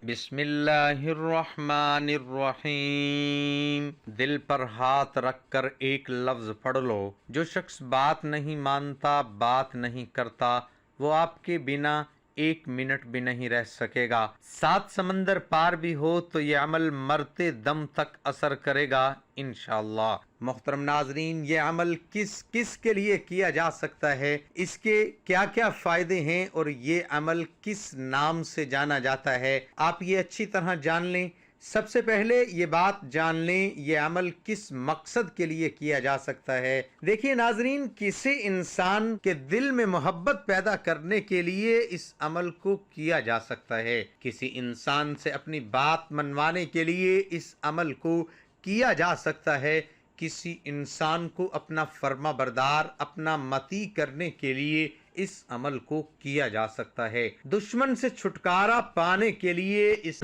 बिस्मिल्लाहिर्रहमानिर्रहीम। दिल पर हाथ रखकर एक लफ्ज पढ़ लो। जो शख्स बात नहीं मानता, बात नहीं करता, वो आपके बिना एक मिनट भी नहीं रह सकेगा। 7 समंदर पार भी हो तो ये अमल मरते दम तक असर करेगा इंशाअल्लाह। मोहतरम नाजरीन, ये अमल किस किस के लिए किया जा सकता है, इसके क्या क्या फायदे हैं और ये अमल किस नाम से जाना जाता है, आप ये अच्छी तरह जान लें। सबसे पहले ये बात जान लें, ये अमल किस मकसद के लिए किया जा सकता है। देखिए नाजरीन, किसी इंसान के दिल में मोहब्बत पैदा करने के लिए इस अमल को किया जा सकता है। किसी इंसान से अपनी बात मनवाने के लिए इस अमल को किया जा सकता है। किसी इंसान को अपना फर्मा बरदार, अपना मती करने के लिए इस अमल को किया जा सकता है। दुश्मन से छुटकारा पाने के लिए इस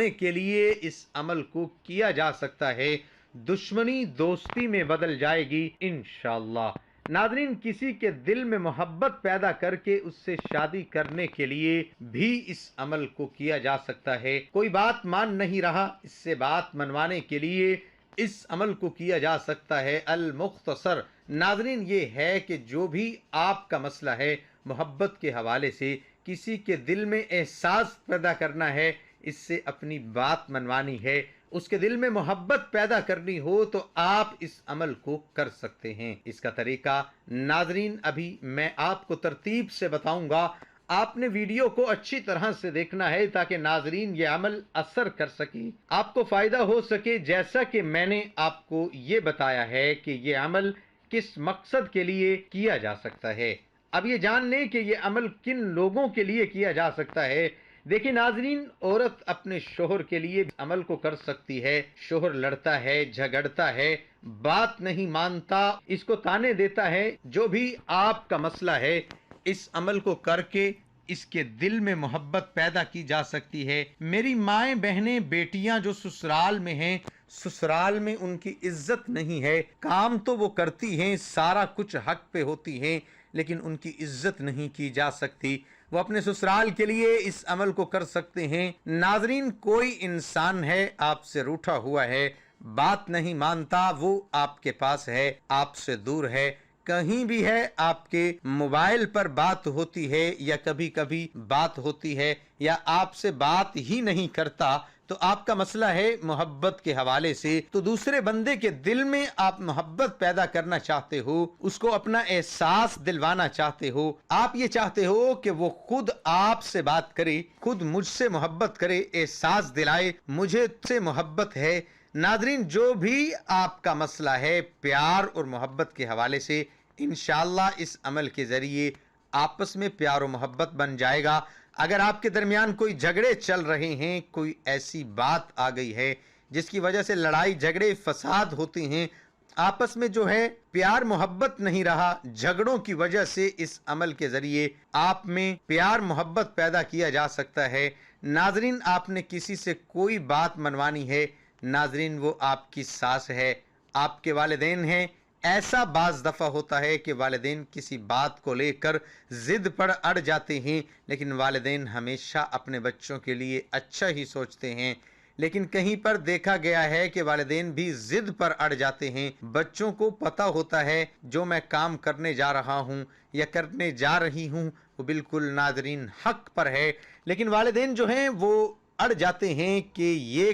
अमल को किया जा सकता है। दुश्मनी दोस्ती में बदल जाएगी इंशाअल्लाह। नाज़रीन, किसी के दिल में मोहब्बत पैदा करके उससे शादी करने के लिए भी इस अमल को किया जा सकता है। कोई बात मान नहीं रहा, इससे बात मनवाने के लिए इस अमल को किया जा सकता है। अल मुख्तसर नाज़रीन ये है कि जो भी आपका मसला है, मोहब्बत के हवाले से किसी के दिल में एहसास पैदा करना है, इससे अपनी बात मनवानी है, उसके दिल में मोहब्बत पैदा करनी हो तो आप इस अमल को कर सकते हैं। इसका तरीका नाज़रीन अभी मैं आपको तरतीब से बताऊंगा। आपने वीडियो को अच्छी तरह से देखना है ताकि नाजरीन ये अमल असर कर सके, आपको फायदा हो सके। जैसा कि मैंने आपको ये बताया है कि ये अमल किस मकसद के लिए किया जा सकता है। अब ये जान लें कि ये अमल किन लोगों के लिए किया जा सकता है। देखिए नाजरीन, औरत अपने शोहर के लिए अमल को कर सकती है। शोहर लड़ता है, झगड़ता है, बात नहीं मानता, इसको ताने देता है, जो भी आपका मसला है, इस अमल को करके इसके दिल में मोहब्बत पैदा की जा सकती है। मेरी माएँ बहनें बेटियां जो ससुराल में हैं, ससुराल में उनकी इज्जत नहीं है। काम तो वो करती हैं, सारा कुछ हक पे होती हैं, लेकिन उनकी इज्जत नहीं की जा सकती। वो अपने ससुराल के लिए इस अमल को कर सकते हैं। नाजरीन, कोई इंसान है आपसे रूठा हुआ है, बात नहीं मानता, वो आपके पास है, आपसे दूर है, कहीं भी है, आपके मोबाइल पर बात होती है या कभी कभी बात होती है, या आपसे बात ही नहीं करता, तो आपका मसला है मोहब्बत के हवाले से। तो दूसरे बंदे के दिल में आप मोहब्बत पैदा करना चाहते हो, उसको अपना एहसास दिलवाना चाहते हो। आप ये चाहते हो कि वो खुद आपसे बात करे, खुद मुझसे मोहब्बत करे, एहसास दिलाए मुझे से मोहब्बत है। नाजरीन, जो भी आपका मसला है प्यार और मोहब्बत के हवाले से, इंशाअल्लाह इस अमल के जरिए आपस में प्यार और मोहब्बत बन जाएगा। अगर आपके दरमियान कोई झगड़े चल रहे हैं, कोई ऐसी बात आ गई है जिसकी वजह से लड़ाई झगड़े फसाद होते हैं, आपस में जो है प्यार मोहब्बत नहीं रहा, झगड़ों की वजह से इस अमल के जरिए आप में प्यार मोहब्बत पैदा किया जा सकता है। नाजरीन, आपने किसी से कोई बात मनवानी है, नाजरीन वो आपकी सास है, आपके वालिदैन हैं। ऐसा बाज दफ़ा होता है कि वालिदैन किसी बात को लेकर ज़िद पर अड़ जाते हैं, लेकिन वालिदैन हमेशा अपने बच्चों के लिए अच्छा ही सोचते हैं। लेकिन कहीं पर देखा गया है कि वालिदैन भी ज़िद पर अड़ जाते हैं। बच्चों को पता होता है जो मैं काम करने जा रहा हूँ या करने जा रही हूँ वो बिल्कुल नाज़रीन हक पर है, लेकिन वालिदैन जो हैं वो अड़ जाते हैं कि ये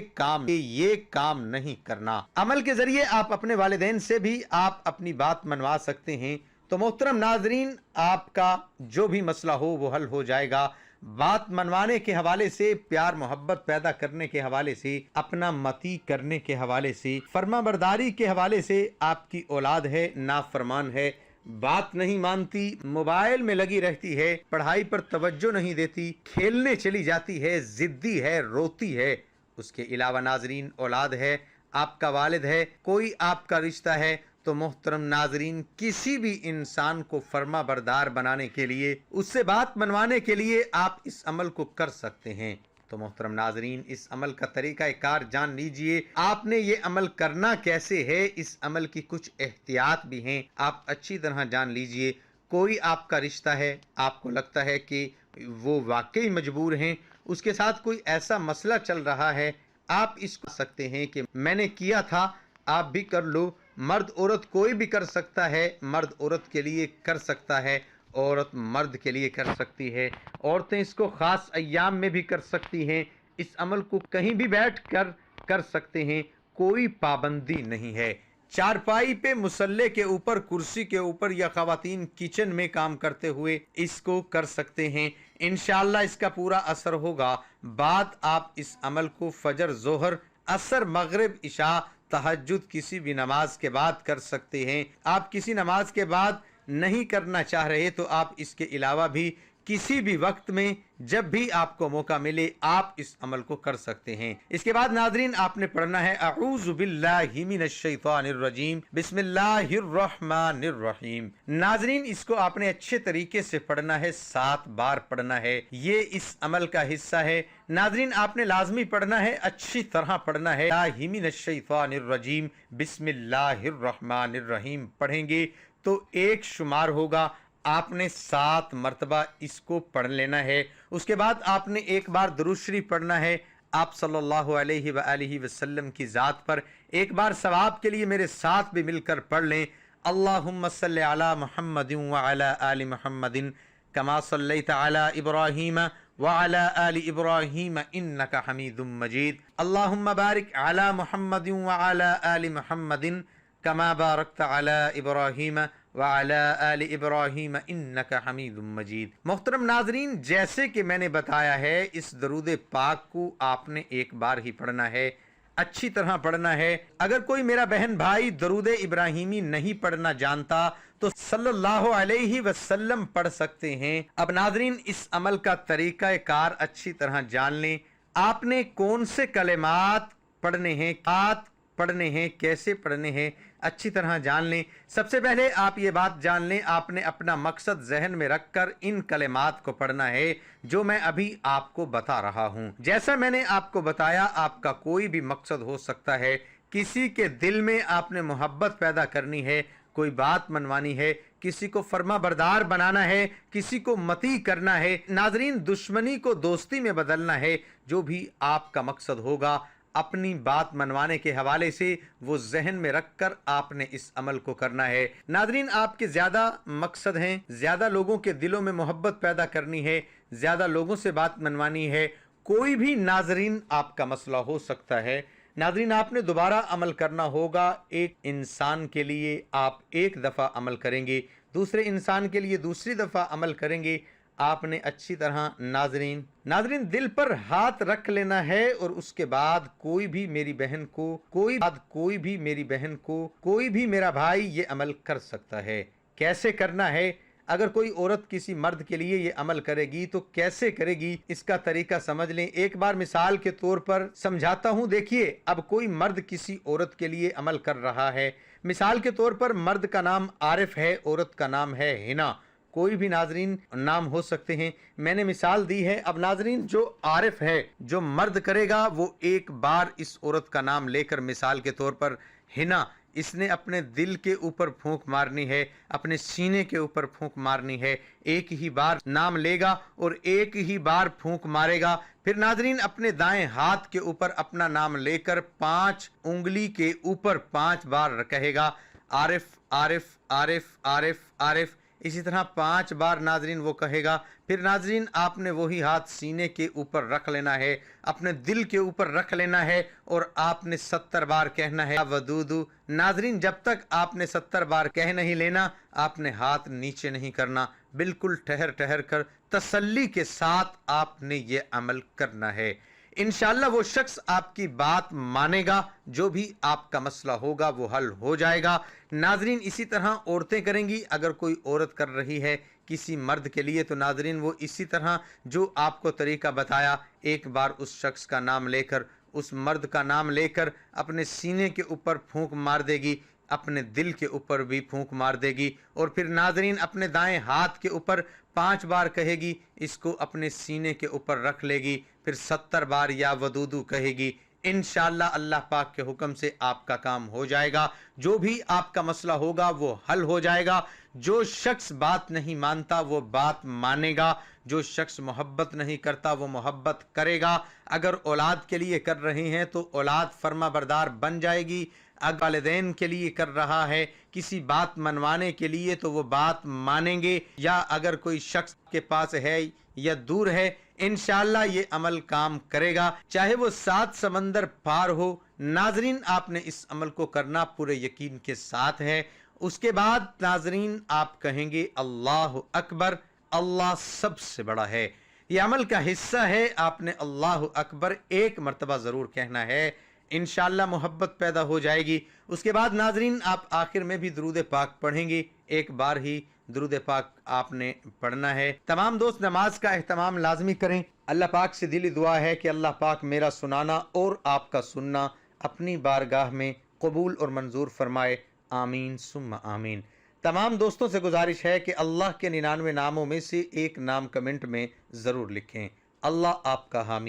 काम नहीं करना। अमल के जरिए आप अपने वालिदैन से भी आप अपनी बात मनवा सकते हैं। तो मोहतरम नाजरीन, आपका जो भी मसला हो वो हल हो जाएगा। बात मनवाने के हवाले से, प्यार मोहब्बत पैदा करने के हवाले से, अपना मती करने के हवाले से, फर्मा बरदारी के हवाले से। आपकी औलाद है, नाफरमान है, बात नहीं मानती, मोबाइल में लगी रहती है, पढ़ाई पर तवज्जो नहीं देती, खेलने चली जाती है, जिद्दी है, रोती है। उसके अलावा नाजरीन औलाद है, आपका वालिद है, कोई आपका रिश्ता है, तो मोहतरम नाजरीन किसी भी इंसान को फर्मा बरदार बनाने के लिए, उससे बात मनवाने के लिए आप इस अमल को कर सकते हैं। तो मोहतरम नाजरीन, इस अमल का तरीका कार जान लीजिए। आपने ये अमल करना कैसे है, इस अमल की कुछ एहतियात भी हैं, आप अच्छी तरह जान लीजिए। कोई आपका रिश्ता है, आपको लगता है कि वो वाकई मजबूर हैं, उसके साथ कोई ऐसा मसला चल रहा है, आप इसको सकते हैं कि मैंने किया था, आप भी कर लो। मर्द औरत कोई भी कर सकता है, मर्द औरत के लिए कर सकता है, औरत मर्द के लिए कर सकती है। औरतें इसको ख़ास अय्याम में भी कर सकती हैं। इस अमल को कहीं भी बैठ कर सकते हैं, कोई पाबंदी नहीं है। चारपाई पे, मुसल्ले के ऊपर, कुर्सी के ऊपर, या ख़वातीन किचन में काम करते हुए इसको कर सकते हैं। इंशाअल्लाह इसका पूरा असर होगा। बात आप इस अमल को फजर, जोहर, असर, मगरिब, इशा, तहज्जुद किसी भी नमाज के बाद कर सकते हैं। आप किसी नमाज के बाद नहीं करना चाह रहे तो आप इसके अलावा भी किसी भी वक्त में जब भी आपको मौका मिले आप इस अमल को कर सकते हैं। इसके बाद नाज़रीन आपने पढ़ना है अऊज़ु बिल्लाहि मिनश शैतानिर रजीम, बिस्मिल्लाहिर रहमानिर रहीम। नाज़रीन इसको आपने अच्छे तरीके से पढ़ना है, 7 बार पढ़ना है। ये इस अमल का हिस्सा है। नाज़रीन आपने लाजमी पढ़ना है, अच्छी तरह पढ़ना है। बिस्मिल्लाहि मिनश शैतानिर रजीम, बिस्मिल्लाहिर रहमानिर रहीम पढ़ेंगे तो एक शुमार होगा। आपने 7 मरतबा इसको पढ़ लेना है। उसके बाद आपने एक बार दुरूद शरीफ पढ़ना है आप सल्लल्लाहु अलैहि वआलिहि वसल्लम की ज़ात पर। एक बार सवाब के लिए मेरे साथ भी मिलकर पढ़ लें। अल्लाहुम्मा सल्लि अला मुहम्मदिन व अला आलि मुहम्मदिन कमा सल्लैता अला इब्राहीम व अला आलि इब्राहीम इन्नका हमीदुम मजीद। अल्लाहुम्मा बारिक अला मुहम्मदिन व अला आलि मुहम्मदिन कमा बारकता अला इब्राहीम व अला आलि इब्राहीम इन्नका हमीदुम मजीद। मोहतरम नाजरीन, जैसे कि मैंने बताया है, इस दरूद पाक को आपने एक बार ही पढ़ना है, अच्छी तरह पढ़ना है। अगर कोई मेरा बहन भाई दरूद इब्राहिमी नहीं पढ़ना जानता तो सल्लल्लाहु अलैहि वसल्लम पढ़ सकते हैं। अब नाजरीन इस अमल का तरीका कार अच्छी तरह जान लें। आपने कौन से कलेमात पढ़ने हैं, बात पढ़ने हैं, कैसे पढ़ने हैं, अच्छी तरह जान लें। सबसे पहले आप ये बात जान लें, आपने अपना मकसद जहन में रखकर इन कलेमात को पढ़ना है जो मैं अभी आपको बता रहा हूँ। जैसा मैंने आपको बताया, आपका कोई भी मकसद हो सकता है। किसी के दिल में आपने मोहब्बत पैदा करनी है, कोई बात मनवानी है, किसी को फर्मा बरदार बनाना है, किसी को मती करना है, नाजरीन दुश्मनी को दोस्ती में बदलना है। जो भी आपका मकसद होगा, अपनी बात मनवाने के हवाले से वो जहन में रखकर आपने इस अमल को करना है। नाजरीन आपके ज्यादा मकसद हैं, ज्यादा लोगों के दिलों में मोहब्बत पैदा करनी है, ज्यादा लोगों से बात मनवानी है, कोई भी नाजरीन आपका मसला हो सकता है। नाजरीन आपने दोबारा अमल करना होगा। एक इंसान के लिए आप एक दफ़ा अमल करेंगे, दूसरे इंसान के लिए दूसरी दफ़ा अमल करेंगे। आपने अच्छी तरह नाजरीन दिल पर हाथ रख लेना है और उसके बाद कोई भी मेरी बहन को, कोई भी मेरा भाई ये अमल कर सकता है। कैसे करना है? अगर कोई औरत किसी मर्द के लिए ये अमल करेगी तो कैसे करेगी, इसका तरीका समझ लें। एक बार मिसाल के तौर पर समझाता हूँ। देखिए, अब कोई मर्द किसी औरत के लिए अमल कर रहा है। मिसाल के तौर पर मर्द का नाम आरिफ है, औरत का नाम है हिना। कोई भी नाजरीन नाम हो सकते हैं, मैंने मिसाल दी है। अब नाजरीन जो आरिफ है, जो मर्द करेगा, वो एक बार इस औरत का नाम लेकर, मिसाल के तौर पर हिना, इसने अपने दिल के ऊपर फूंक मारनी है, अपने सीने के ऊपर फूंक मारनी है। एक ही बार नाम लेगा और एक ही बार फूंक मारेगा। फिर नाजरीन अपने दाएं हाथ के ऊपर अपना नाम लेकर 5 उंगली के ऊपर 5 बार कहेगा, आरिफ आरिफ आरिफ आरिफ आरिफ। इसी तरह 5 बार नाजरीन वो कहेगा। फिर नाजरीन आपने वही हाथ सीने के ऊपर रख लेना है, अपने दिल के ऊपर रख लेना है और आपने 70 बार कहना है वदूदू। नाजरीन जब तक आपने 70 बार कह नहीं लेना, आपने हाथ नीचे नहीं करना। बिल्कुल ठहर ठहर कर तसल्ली के साथ आपने ये अमल करना है। इंशाअल्लाह वो शख्स आपकी बात मानेगा, जो भी आपका मसला होगा वो हल हो जाएगा। नाजरीन इसी तरह औरतें करेंगी। अगर कोई औरत कर रही है किसी मर्द के लिए तो नाजरीन वो इसी तरह जो आपको तरीका बताया, एक बार उस शख्स का नाम लेकर, उस मर्द का नाम लेकर अपने सीने के ऊपर फूंक मार देगी, अपने दिल के ऊपर भी फूंक मार देगी और फिर नाजरीन अपने दाएं हाथ के ऊपर 5 बार कहेगी, इसको अपने सीने के ऊपर रख लेगी। फिर 70 बार या वदूदू कहेगी। इंशाअल्लाह अल्लाह पाक के हुक्म से आपका काम हो जाएगा। जो भी आपका मसला होगा वो हल हो जाएगा। जो शख्स बात नहीं मानता वो बात मानेगा। जो शख्स मोहब्बत नहीं करता वो मोहब्बत करेगा। अगर औलाद के लिए कर रहे हैं तो औलाद फर्मा बरदार बन जाएगी। अगर वालिदैन के लिए कर रहा है किसी बात मनवाने के लिए तो वो बात मानेंगे। या अगर कोई शख्स के पास है या दूर है, इंशाअल्लाह ये अमल काम करेगा, चाहे वो 7 समंदर पार हो। नाजरीन, आपने इस अमल को करना पूरे यकीन के साथ है। उसके बाद नाजरीन आप कहेंगे अल्लाह अकबर, अल्लाह सबसे बड़ा है। यह अमल का हिस्सा है। आपने अल्लाह अकबर एक मर्तबा जरूर कहना है। इंशाअल्लाह मोहब्बत पैदा हो जाएगी। उसके बाद नाजरीन आप आखिर में भी दुरूद पाक पढ़ेंगे। एक बार ही दुरूद पाक आपने पढ़ना है। तमाम दोस्त नमाज का एहतमाम लाजमी करें। अल्लाह पाक से दिली दुआ है कि अल्लाह पाक मेरा सुनाना और आपका सुनना अपनी बारगाह में कबूल और मंजूर फरमाए। आमीन सुम्मा आमीन। तमाम दोस्तों से गुजारिश है कि अल्लाह के 99 नामों में से एक नाम कमेंट में ज़रूर लिखें। अल्लाह आपका हामी